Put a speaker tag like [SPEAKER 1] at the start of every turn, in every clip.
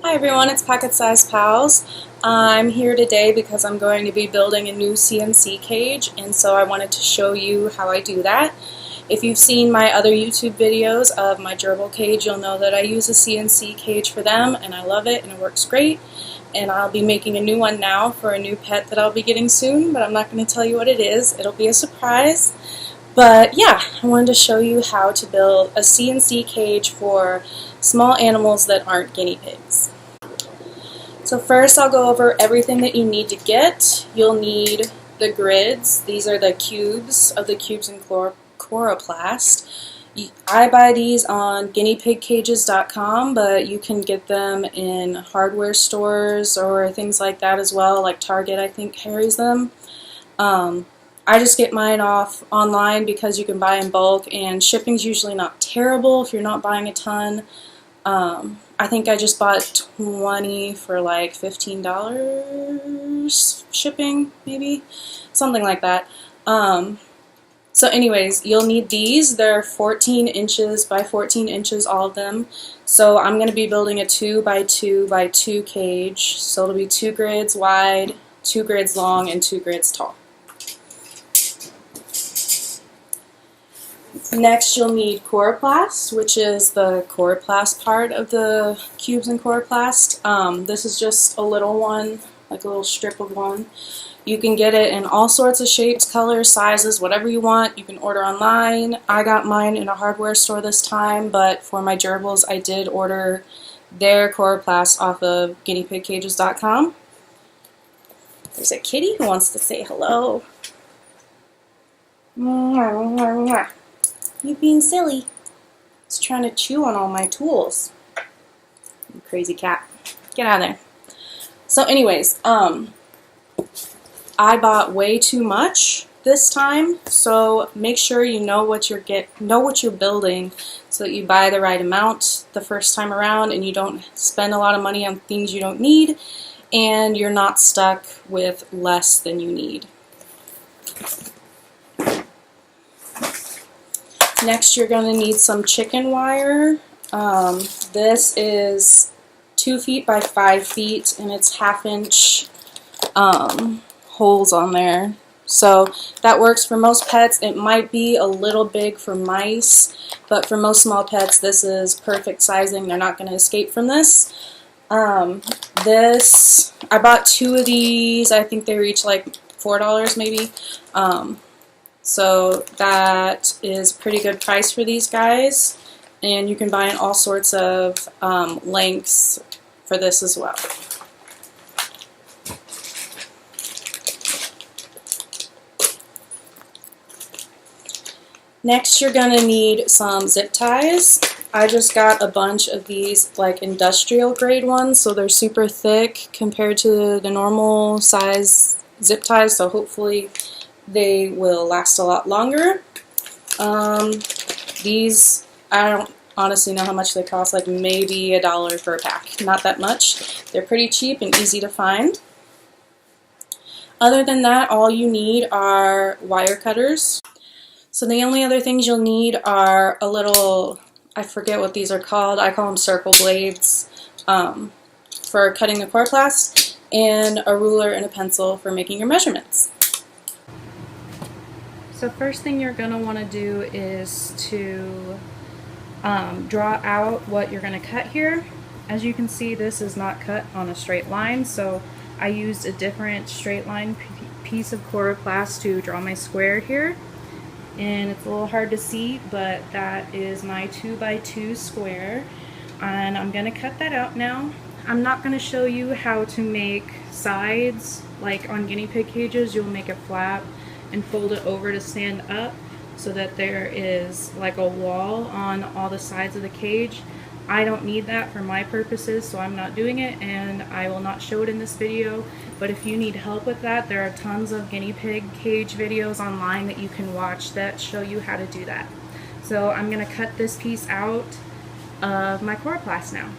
[SPEAKER 1] Hi everyone, it's Pocket Size Pals. I'm here today because I'm going to be building a new C&C cage, and so I wanted to show you how I do that. If you've seen my other YouTube videos of my gerbil cage, you'll know that I use a C&C cage for them, and I love it and it works great. And I'll be making a new one now for a new pet that I'll be getting soon, but I'm not going to tell you what it is. It'll be a surprise. But yeah, I wanted to show you how to build a C&C cage for small animals that aren't guinea pigs. So first I'll go over everything that you need to get. You'll need the grids. These are the cubes of the cubes in chloroplast. I buy these on guineapigcages.com, but you can get them in hardware stores or things like that as well, like Target I think carries them. I just get mine off online because you can buy in bulk, and shipping's usually not terrible if you're not buying a ton. I think I just bought 20 for like $15 shipping, maybe, something like that. So anyways, you'll need these. They're 14 inches by 14 inches, all of them. So I'm going to be building a 2 by 2 by 2 cage. So it'll be 2 grids wide, 2 grids long, and 2 grids tall. Next, you'll need chloroplast, which is the chloroplast part of the cubes in chloroplast. This is just a little one, like a little strip of one. You can get it in all sorts of shapes, colors, sizes, whatever you want. You can order online. I got mine in a hardware store this time, but for my gerbils, I did order their chloroplast off of guineapigcages.com. There's a kitty who wants to say hello. You being silly. It's trying to chew on all my tools. You crazy cat. Get out of there. So anyways, I bought way too much this time, so make sure you know what you're building so that you buy the right amount the first time around and you don't spend a lot of money on things you don't need, and you're not stuck with less than you need. Next, you're going to need some chicken wire. This is 2 feet by 5 feet, and it's 1/2 inch holes on there. So that works for most pets. It might be a little big for mice, but for most small pets, this is perfect sizing. They're not going to escape from this. I bought 2 of these. I think they were each like $4 maybe. So that is a pretty good price for these guys, and you can buy in all sorts of lengths for this as well. Next, you're going to need some zip ties. I just got a bunch of these like industrial grade ones, so they're super thick compared to the normal size zip ties, so hopefully they will last a lot longer. These, I don't honestly know how much they cost, like maybe $1 per pack. Not that much. They're pretty cheap and easy to find. Other than that, all you need are wire cutters. So the only other things you'll need are a little, I forget what these are called, I call them circle blades for cutting the chloroplast, and a ruler and a pencil for making your measurements. So first thing you're going to want to do is to draw out what you're going to cut here. As you can see, this is not cut on a straight line, so I used a different straight line piece of chloroplast to draw my square here. And it's a little hard to see, but that is my 2 by 2 square, and I'm going to cut that out now. I'm not going to show you how to make sides. Like on guinea pig cages, you'll make a flap and fold it over to stand up so that there is like a wall on all the sides of the cage. I don't need that for my purposes, so I'm not doing it, and I will not show it in this video. But if you need help with that, there are tons of guinea pig cage videos online that you can watch that show you how to do that. So I'm going to cut this piece out of my chloroplast now.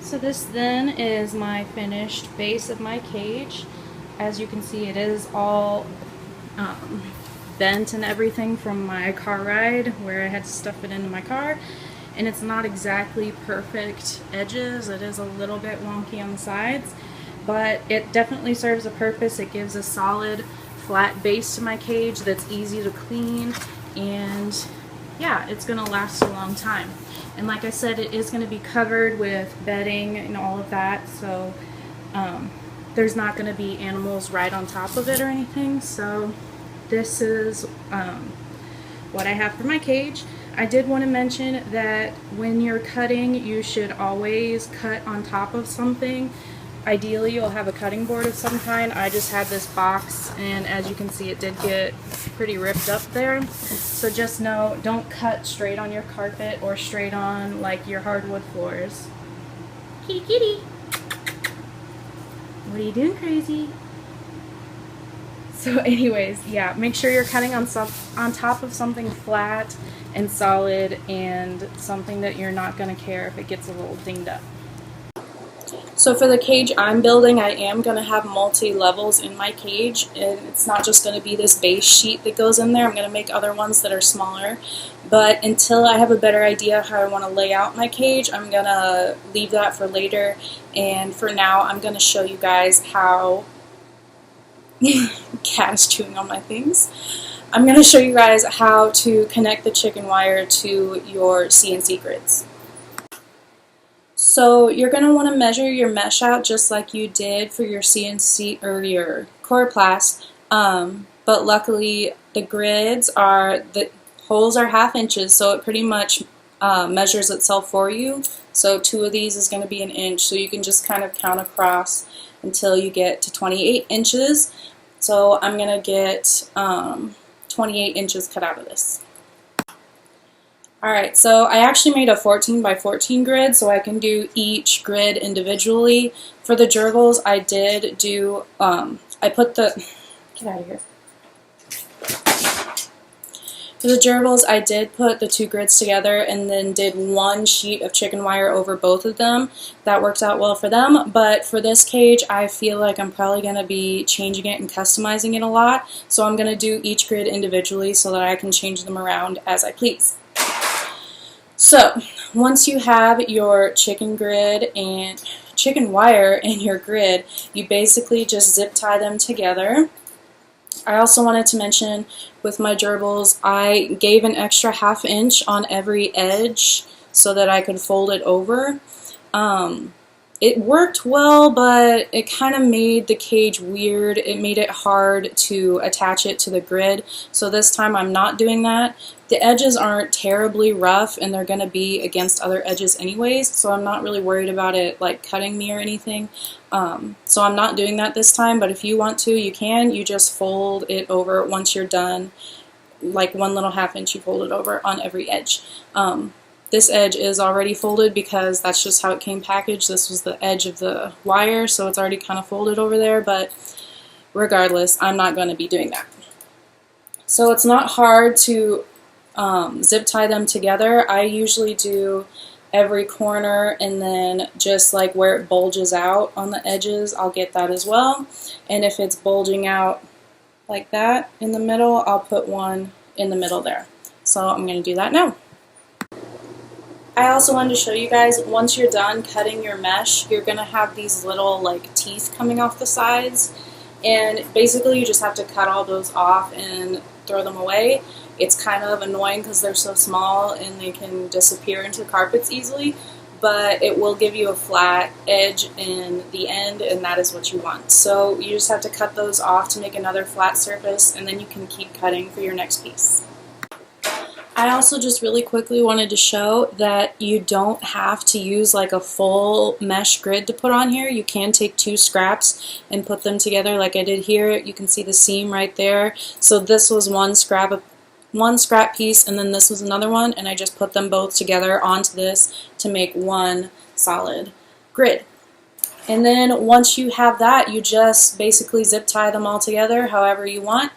[SPEAKER 1] So this then is my finished base of my cage. As you can see, it is all bent and everything from my car ride where I had to stuff it into my car. and it's not exactly perfect edges. It is a little bit wonky on the sides, but it definitely serves a purpose. It gives a solid flat base to my cage that's easy to clean, and yeah, it's going to last a long time. And like I said, it is going to be covered with bedding and all of that, so there's not going to be animals right on top of it or anything. So this is what I have for my cage. I did want to mention that when you're cutting, you should always cut on top of something. Ideally, you'll have a cutting board of some kind. I just had this box, and as you can see, it did get pretty ripped up there. So just know, don't cut straight on your carpet or straight on like your hardwood floors. Kitty kitty! What are you doing, crazy? So anyways, yeah, make sure you're cutting on top of something flat and solid, and something that you're not going to care if it gets a little dinged up. So for the cage I'm building, I am going to have multi-levels in my cage, and it's not just going to be this base sheet that goes in there. I'm going to make other ones that are smaller, but until I have a better idea of how I want to lay out my cage, I'm going to leave that for later, and for now I'm going to show you guys how cat is chewing on my things. I'm going to show you guys how to connect the chicken wire to your CNC grids. So you're going to want to measure your mesh out just like you did for your CNC or your Coroplast, but luckily the grids are, the holes are 1/2 inches, so it pretty much measures itself for you. So 2 of these is going to be 1 inch, so you can just kind of count across until you get to 28 inches. So I'm going to get 28 inches cut out of this. Alright, so I actually made a 14 by 14 grid so I can do each grid individually. For the gerbils, I did do, I put the, get out of here. For the gerbils, I did put the 2 grids together and then did 1 sheet of chicken wire over both of them. That worked out well for them, but for this cage, I feel like I'm probably going to be changing it and customizing it a lot, so I'm going to do each grid individually so that I can change them around as I please. So, once you have your chicken grid and chicken wire in your grid, you basically just zip tie them together. I also wanted to mention with my gerbils, I gave an extra 1/2 inch on every edge so that I could fold it over. It worked well, but it kind of made the cage weird. It made it hard to attach it to the grid, so this time I'm not doing that. The edges aren't terribly rough, and they're going to be against other edges anyways, so I'm not really worried about it like cutting me or anything. So I'm not doing that this time, but if you want to, you can. You just fold it over once you're done, like 1 little 1/2 inch you fold it over on every edge. This edge is already folded because that's just how it came packaged. This was the edge of the wire, so it's already kind of folded over there, but regardless, I'm not going to be doing that. So it's not hard to zip tie them together. I usually do every corner, and then just like where it bulges out on the edges, I'll get that as well. And if it's bulging out like that in the middle, I'll put one in the middle there. So I'm going to do that now. I also wanted to show you guys, once you're done cutting your mesh, you're going to have these little like teeth coming off the sides, and basically you just have to cut all those off and throw them away. It's kind of annoying because they're so small and they can disappear into carpets easily, but it will give you a flat edge in the end, and that is what you want. So you just have to cut those off to make another flat surface, and then you can keep cutting for your next piece. I also just really quickly wanted to show that you don't have to use like a full mesh grid to put on here. You can take 2 scraps and put them together like I did here. You can see the seam right there. So this was one scrap piece, and then this was another one, and I just put them both together onto this to make one solid grid. And then once you have that, you just basically zip tie them all together however you want.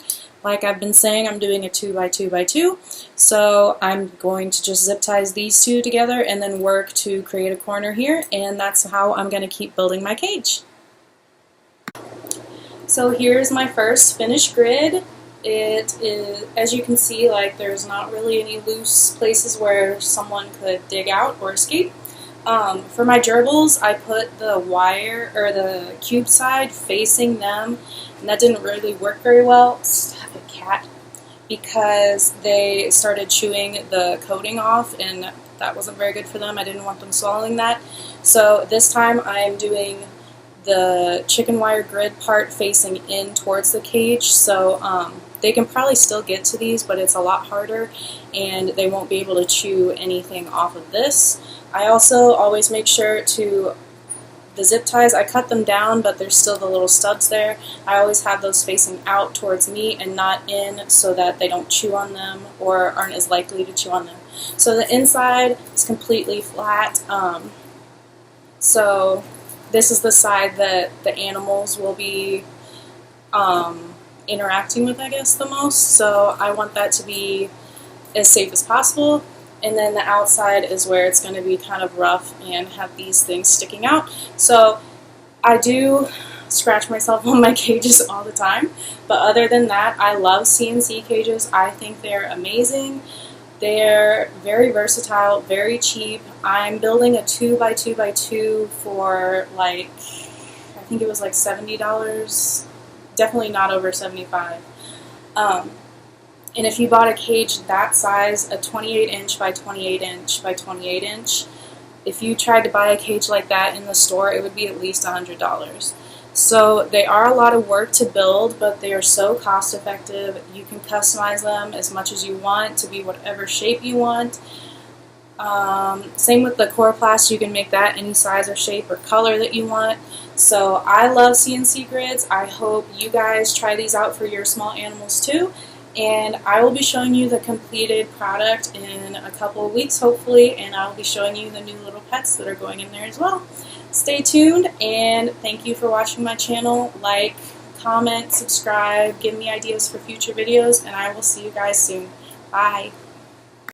[SPEAKER 1] Like I've been saying, I'm doing a 2 by 2 by 2, so I'm going to just zip ties these 2 together and then work to create a corner here, and that's how I'm going to keep building my cage. So here's my first finished grid. it is, as you can see, like there's not really any loose places where someone could dig out or escape. For my gerbils, I put the wire or the cube side facing them, and that didn't really work very well. Stop it, cat. Because they started chewing the coating off, and that wasn't very good for them. I didn't want them swallowing that. So this time I'm doing the chicken wire grid part facing in towards the cage, so they can probably still get to these, but it's a lot harder, and they won't be able to chew anything off of this. I also always make sure to, the zip ties, I cut them down, but there's still the little stubs there. I always have those facing out towards me and not in, so that they don't chew on them or aren't as likely to chew on them. So the inside is completely flat. So this is the side that the animals will be interacting with, I guess, the most. So I want that to be as safe as possible. And then the outside is where it's going to be kind of rough and have these things sticking out. So I do scratch myself on my cages all the time. But other than that, I love C&C cages. I think they're amazing. They're very versatile, very cheap. I'm building a 2x2x2 for like, I think it was like $70. Definitely not over $75. And if you bought a cage that size, a 28 inch by 28 inch by 28 inch, if you tried to buy a cage like that in the store, it would be at least $100. So they are a lot of work to build, but they are so cost effective. You can customize them as much as you want to be whatever shape you want. Same with the Coroplast, you can make that any size or shape or color that you want. So I love C&C grids. I hope you guys try these out for your small animals too. And I will be showing you the completed product in a couple of weeks, hopefully, and I will be showing you the new little pets that are going in there as well. Stay tuned, and thank you for watching my channel. Like, comment, subscribe, give me ideas for future videos, and I will see you guys soon. Bye!